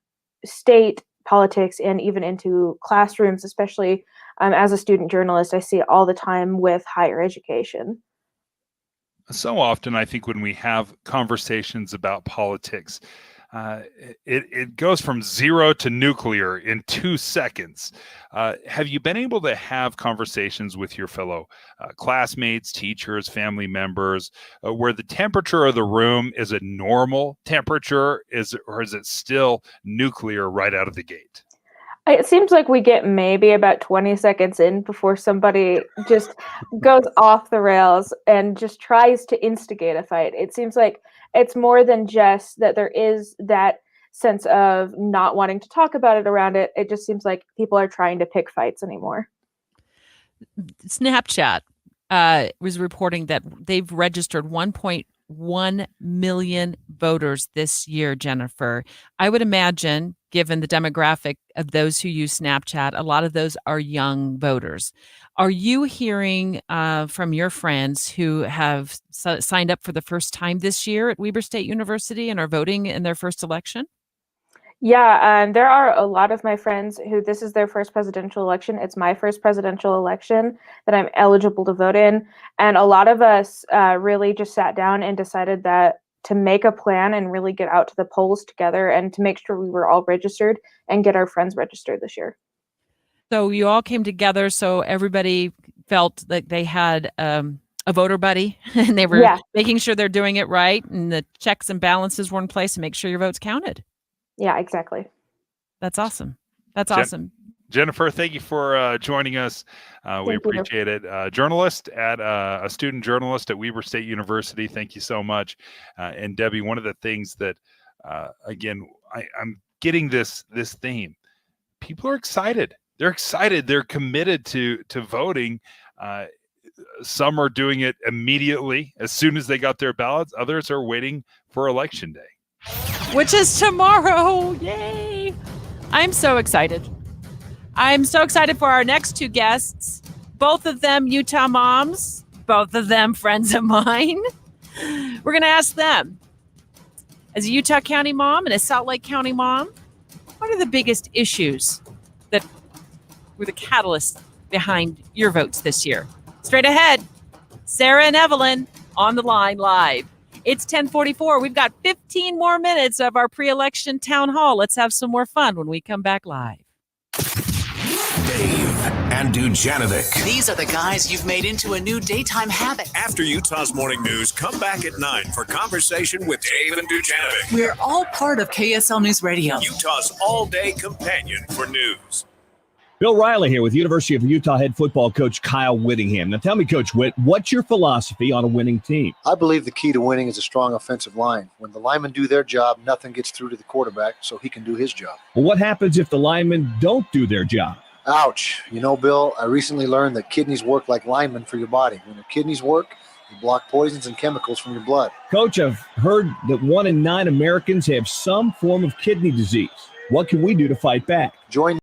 state politics and even into classrooms, especially as a student journalist, I see it all the time with higher education. So often, I think when we have conversations about politics, it goes from 0 to nuclear in 2 seconds. Have you been able to have conversations with your fellow classmates, teachers, family members, where the temperature of the room is a normal temperature, or is it still nuclear right out of the gate? It seems like we get maybe about 20 seconds in before somebody just goes off the rails and just tries to instigate a fight. It seems like it's more than just that there is that sense of not wanting to talk about it around it. It just seems like people are trying to pick fights anymore. Snapchat was reporting that they've registered 1.1 million voters this year, Jennifer. I would imagine, given the demographic of those who use Snapchat, a lot of those are young voters. Are you hearing from your friends who have signed up for the first time this year at Weber State University and are voting in their first election? Yeah, there are a lot of my friends who this is their first presidential election. It's my first presidential election that I'm eligible to vote in. And a lot of us really just sat down and decided that to make a plan and really get out to the polls together and to make sure we were all registered and get our friends registered this year. So you all came together so everybody felt like they had a voter buddy and they were making sure they're doing it right and the checks and balances were in place to make sure your votes counted. Yeah, exactly. That's awesome. That's awesome. Jennifer, thank you for joining us. We appreciate it. Journalist at a student journalist at Weber State University. Thank you so much. And Debbie, one of the things that, again, I'm getting this theme. People are excited. They're excited. They're committed to voting. Some are doing it immediately as soon as they got their ballots. Others are waiting for Election Day, which is tomorrow. Yay! I'm so excited. I'm so excited for our next two guests, both of them Utah moms, both of them friends of mine. We're going to ask them, as a Utah County mom and a Salt Lake County mom, what are the biggest issues that were the catalyst behind your votes this year? Straight ahead, Sarah and Evelyn on the line live. It's 10:44. We've got 15 more minutes of our pre-election town hall. Let's have some more fun when we come back live. Dave and Dujanovic. These are the guys you've made into a new daytime habit. After Utah's morning news, come back at 9 for Conversation with Dave and Dujanovic. We're all part of KSL NewsRadio, Utah's all-day companion for news. Bill Riley here with University of Utah head football coach Kyle Whittingham. Now tell me, Coach Whitt, what's your philosophy on a winning team? I believe the key to winning is a strong offensive line. When the linemen do their job, nothing gets through to the quarterback, so he can do his job. Well, what happens if the linemen don't do their job? Ouch. You know, Bill, I recently learned that kidneys work like linemen for your body. When your kidneys work, you block poisons and chemicals from your blood. Coach, I've heard that 1 in 9 Americans have some form of kidney disease. What can we do to fight back? Join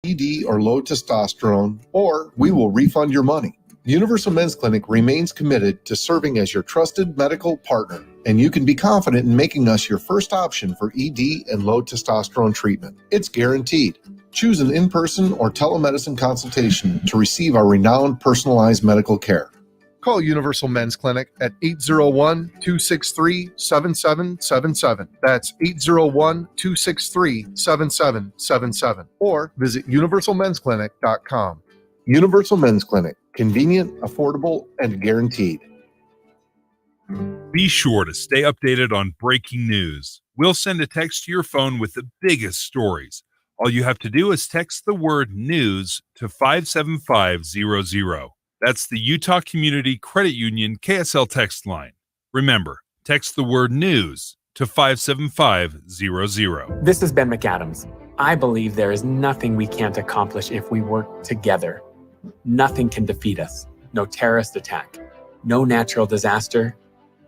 ED or low testosterone, or we will refund your money. Universal Men's Clinic remains committed to serving as your trusted medical partner, and you can be confident in making us your first option for ED and low testosterone treatment. It's guaranteed. Choose an in-person or telemedicine consultation to receive our renowned personalized medical care. Call Universal Men's Clinic at 801-263-7777. That's 801-263-7777. Or visit universalmensclinic.com. Universal Men's Clinic. Convenient, affordable, and guaranteed. Be sure to stay updated on breaking news. We'll send a text to your phone with the biggest stories. All you have to do is text the word news to 57500. That's the Utah Community Credit Union KSL text line. Remember, text the word news to 57500. This is Ben McAdams. I believe there is nothing we can't accomplish if we work together. Nothing can defeat us. No terrorist attack, no natural disaster,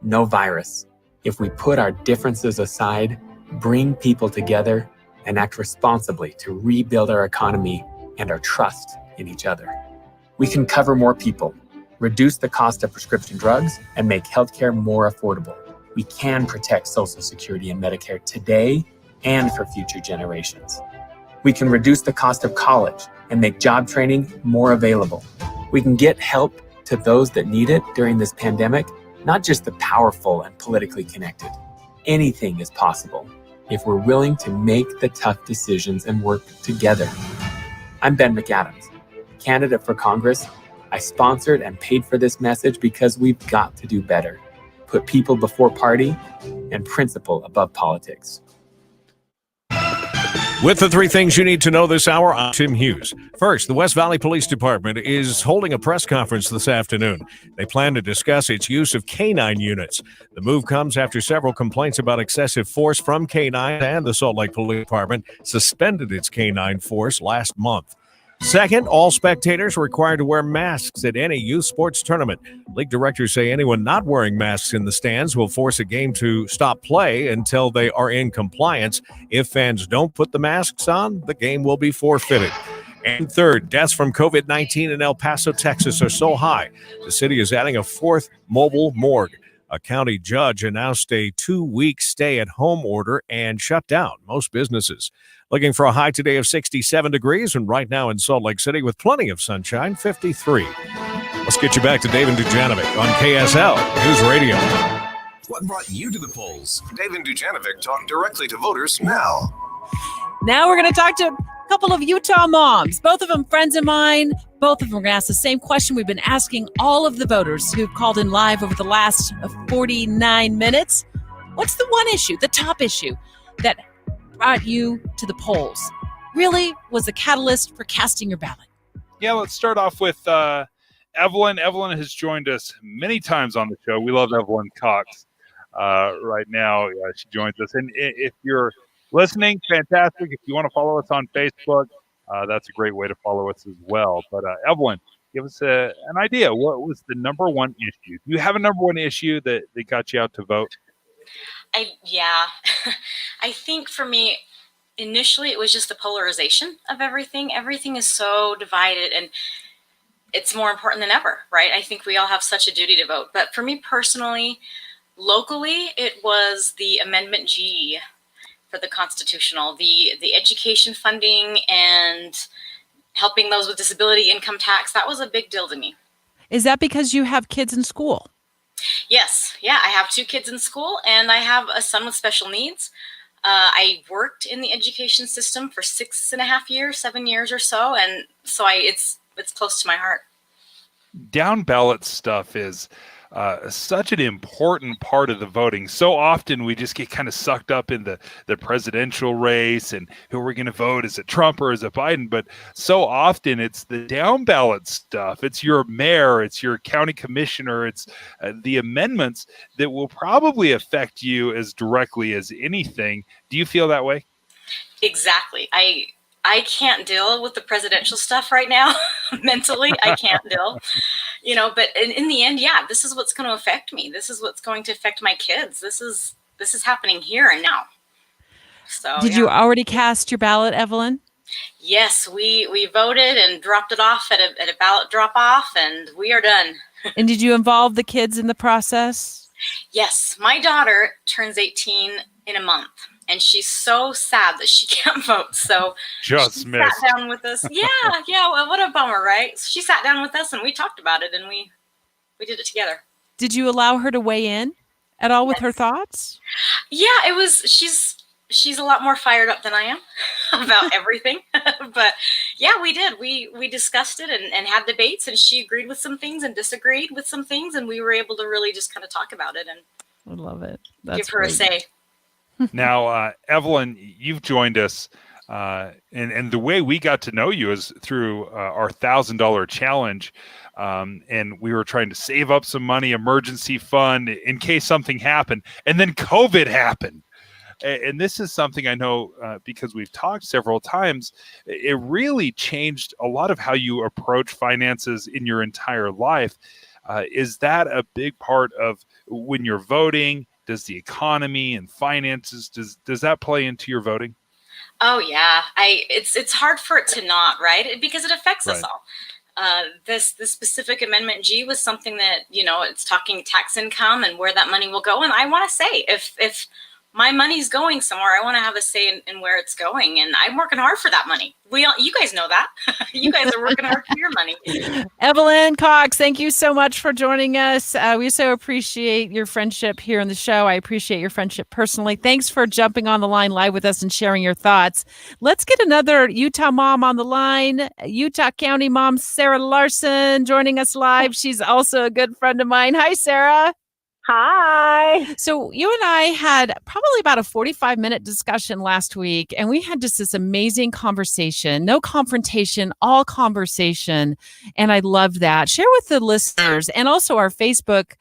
no virus. If we put our differences aside, bring people together, and act responsibly to rebuild our economy and our trust in each other. We can cover more people, reduce the cost of prescription drugs, and make healthcare more affordable. We can protect Social Security and Medicare today and for future generations. We can reduce the cost of college and make job training more available. We can get help to those that need it during this pandemic, not just the powerful and politically connected. Anything is possible if we're willing to make the tough decisions and work together. I'm Ben McAdams, candidate for Congress. I sponsored and paid for this message because we've got to do better. Put people before party and principle above politics. With the three things you need to know this hour, I'm Tim Hughes. First, the West Valley Police Department is holding a press conference this afternoon. They plan to discuss its use of K-9 units. The move comes after several complaints about excessive force from K-9, and the Salt Lake Police Department suspended its K-9 force last month. Second, all spectators are required to wear masks at any youth sports tournament. League directors say anyone not wearing masks in the stands will force a game to stop play until they are in compliance. If fans don't put the masks on, the game will be forfeited. And third, deaths from COVID-19 in El Paso, Texas are so high, the city is adding a fourth mobile morgue. A county judge announced a 2-week stay-at-home order and shut down most businesses. Looking for a high today of 67 degrees, and right now in Salt Lake City with plenty of sunshine, 53. Let's get you back to David Dujanovic on KSL NewsRadio. What brought you to the polls? David Dujanovic talked directly to voters now. Now we're going to talk to a couple of Utah moms, both of them friends of mine. Both of them are going to ask the same question we've been asking all of the voters who've called in live over the last 49 minutes. What's the one issue, the top issue, that brought you to the polls? Really was a catalyst for casting your ballot? Yeah, let's start off with Evelyn. Evelyn has joined us many times on the show. We love Evelyn Cox right now. She joins us. And if you're listening, fantastic. If you want to follow us on Facebook, that's a great way to follow us as well. But Evelyn, give us an idea. What was the number one issue? Do you have a number one issue that got you out to vote? I think for me, initially it was just the polarization of everything. Everything is so divided, and it's more important than ever, right? I think we all have such a duty to vote. But for me personally, locally, it was the Amendment G for the constitutional, the education funding and helping those with disability income tax. That was a big deal to me. Is that because you have kids in school? Yes. Yeah, I have 2 kids in school, and I have a son with special needs. I worked in the education system for 6.5 years, 7 years or so, and so it's close to my heart. Down ballot stuff is such an important part of the voting. So often we just get kind of sucked up in the presidential race and who we're going to vote. Is it Trump or is it Biden? But so often it's the down ballot stuff. It's your mayor, it's your county commissioner, it's the amendments that will probably affect you as directly as anything. Do you feel that way? Exactly. I can't deal with the presidential stuff right now. Mentally, I can't deal. But in the end, yeah, this is what's going to affect me. This is what's going to affect my kids. This is happening here and now. So Did you already cast your ballot, Evelyn? Yes, we voted and dropped it off at a ballot drop off, and we are done. And did you involve the kids in the process? Yes, my daughter turns 18 in a month. And she's so sad that she can't vote. So she sat down with us. Yeah. Well, what a bummer, right? She sat down with us and we talked about it, and we did it together. Did you allow her to weigh in at all with her thoughts? Yeah, it was. She's a lot more fired up than I am about everything. But Yeah, we did. We discussed it and had debates, and she agreed with some things and disagreed with some things, and we were able to really just kind of talk about it and I love it. give her a say. Now, Evelyn, you've joined us, and the way we got to know you is through our $1,000 challenge, and we were trying to save up some money, emergency fund, in case something happened, and then COVID happened. And this is something I know because we've talked several times. It really changed a lot of how you approach finances in your entire life. Is that a big part of when you're voting? Does the economy and finances, does that play into your voting? Oh yeah, it's hard for it to not, right? Because it affects us Right. all. This specific Amendment G was something that, it's talking tax income and where that money will go. And I want to say, if my money's going somewhere, I want to have a say in where it's going. And I'm working hard for that money. You guys know that. You guys are working hard for your money. Evelyn Cox, thank you so much for joining us. We so appreciate your friendship here on the show. I appreciate your friendship personally. Thanks for jumping on the line live with us and sharing your thoughts. Let's get another Utah mom on the line. Utah County mom Sarah Larson joining us live. She's also a good friend of mine. Hi, Sarah. Hi. So you and I had probably about a 45-minute discussion last week, and we had just this amazing conversation. No confrontation, all conversation. And I loved that. Share with the listeners and also our Facebook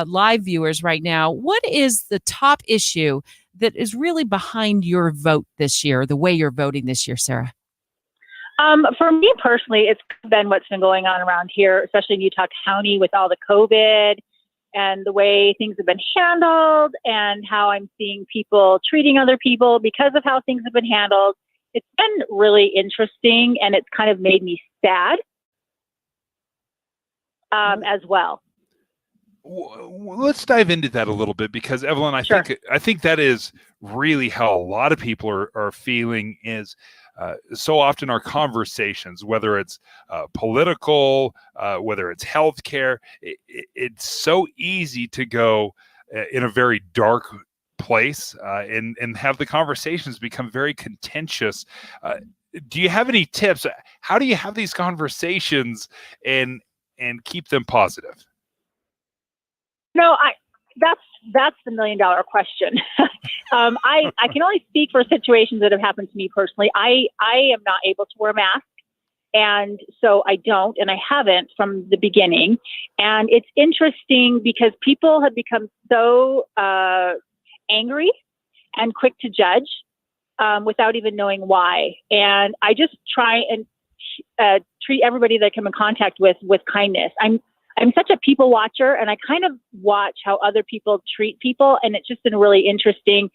live viewers right now, what is the top issue that is really behind your vote this year, the way you're voting this year, Sarah? For me personally, it's been what's been going on around here, especially in Utah County with all the COVID and the way things have been handled and how I'm seeing people treating other people because of how things have been handled. It's been really interesting, and it's kind of made me sad as well. Let's dive into that a little bit because Evelyn, I think that is really how a lot of people are feeling is so often our conversations, whether it's political, whether it's healthcare, it's so easy to go in a very dark place and have the conversations become very contentious. Do you have any tips? How do you have these conversations and keep them positive? No, that's the $1 million question. I can only speak for situations that have happened to me personally. I am not able to wear a mask, and so I don't, and I haven't from the beginning. And it's interesting because people have become so angry and quick to judge without even knowing why. And I just try and treat everybody that I come in contact with kindness. I'm such a people watcher, and I kind of watch how other people treat people, and it's just been really interesting.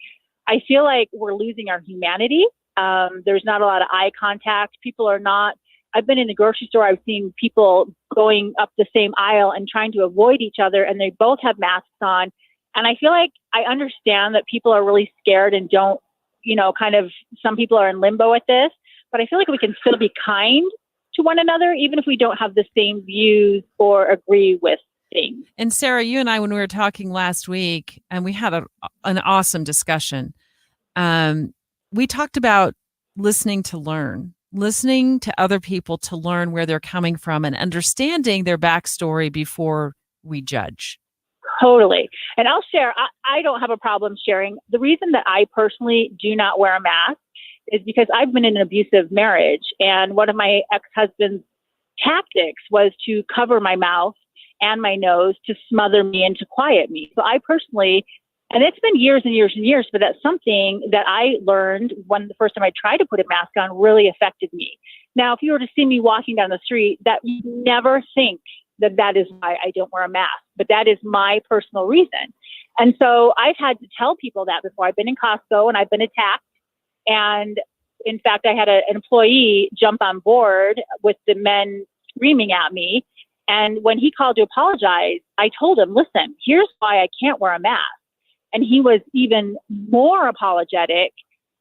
I feel like we're losing our humanity. There's not a lot of eye contact. People are not. I've been in the grocery store. I've seen people going up the same aisle and trying to avoid each other, and they both have masks on. And I feel like I understand that people are really scared and don't, kind of, some people are in limbo with this, but I feel like we can still be kind to one another, even if we don't have the same views or agree with things. And Sarah, you and I, when we were talking last week, and we had an awesome discussion, we talked about listening to learn, listening to other people to learn where they're coming from and understanding their backstory before we judge. Totally. And I'll share, I don't have a problem sharing. The reason that I personally do not wear a mask is because I've been in an abusive marriage, and one of my ex-husband's tactics was to cover my mouth and my nose to smother me and to quiet me. So I personally, and it's been years and years and years, but that's something that I learned when the first time I tried to put a mask on really affected me. Now, if you were to see me walking down the street, that you never think that is why I don't wear a mask, but that is my personal reason. And so I've had to tell people that before. I've been in Costco and I've been attacked. And in fact, I had an employee jump on board with the men screaming at me. And when he called to apologize, I told him, listen, here's why I can't wear a mask. And he was even more apologetic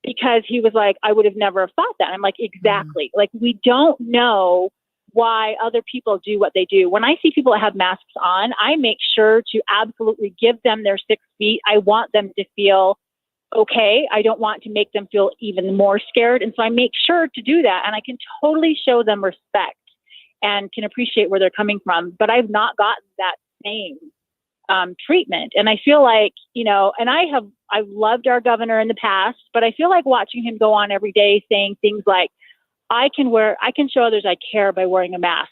because he was like, I would have never thought that. I'm like, exactly. Like, we don't know why other people do what they do. When I see people that have masks on, I make sure to absolutely give them their 6 feet. I want them to feel okay. I don't want to make them feel even more scared. And so I make sure to do that. And I can totally show them respect and can appreciate where they're coming from. But I've not gotten that same treatment. And I feel like, and I've loved our governor in the past, but I feel like watching him go on every day saying things like, I can show others I care by wearing a mask.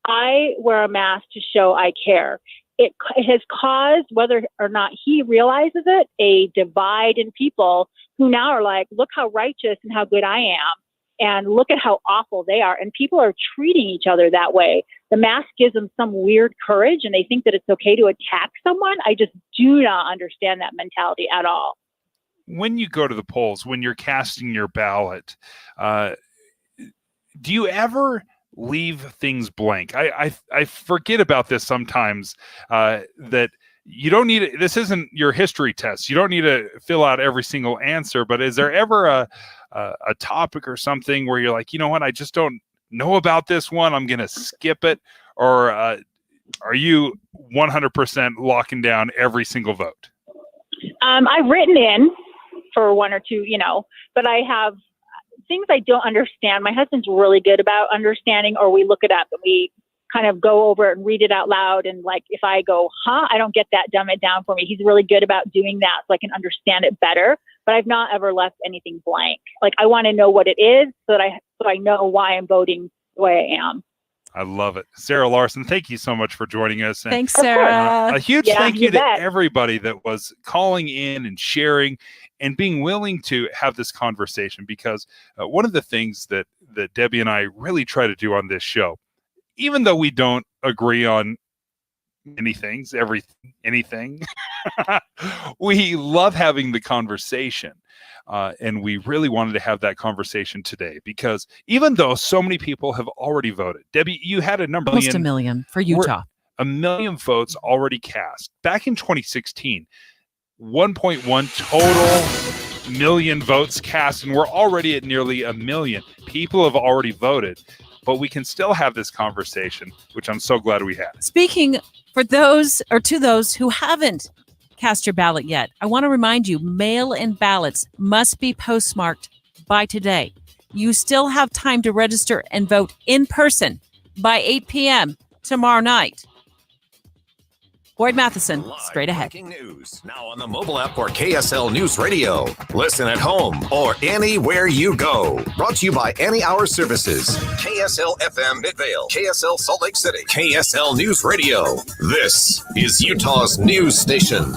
I wear a mask to show I care. It has caused, whether or not he realizes it, a divide in people who now are like, look how righteous and how good I am. And look at how awful they are. And people are treating each other that way. The mask gives them some weird courage and they think that it's okay to attack someone. I just do not understand that mentality at all. When you go to the polls, when you're casting your ballot, do you ever leave things blank? I forget about this sometimes, that you don't need it. This isn't your history test. You don't need to fill out every single answer, but is there ever a topic or something where you're like, you know what, I just don't know about this one, I'm going to skip it? Or are you 100% locking down every single vote? I've written in for one or two, but I have things I don't understand. My husband's really good about understanding, or we look it up and we kind of go over it and read it out loud. And like, if I go, I don't get that, dumb it down for me. He's really good about doing that so I can understand it better. But I've not ever left anything blank. Like, I want to know what it is so that I know why I'm voting the way I am. I love it. Sarah Larson, thank you so much for joining us. And, thanks, Sarah. A huge thank you to everybody that was calling in and sharing and being willing to have this conversation, because one of the things that Debbie and I really try to do on this show, even though we don't agree on anything, we love having the conversation. And we really wanted to have that conversation today, because even though so many people have already voted, Debbie, you had a number. Almost a million for Utah. 1 million votes already cast. Back in 2016, 1.1 total million votes cast, and we're already at nearly 1 million. People have already voted, but we can still have this conversation, which I'm so glad we had. Speaking for those, or to those who haven't cast your ballot yet, I want to remind you, mail-in ballots must be postmarked by today. You still have time to register and vote in person by 8 p.m. tomorrow night. Boyd Matheson, straight ahead. Breaking news now on the mobile app for KSL News Radio. Listen at home or anywhere you go. Brought to you by Any Hour Services. KSL FM Midvale. KSL Salt Lake City. KSL News Radio. This is Utah's news station.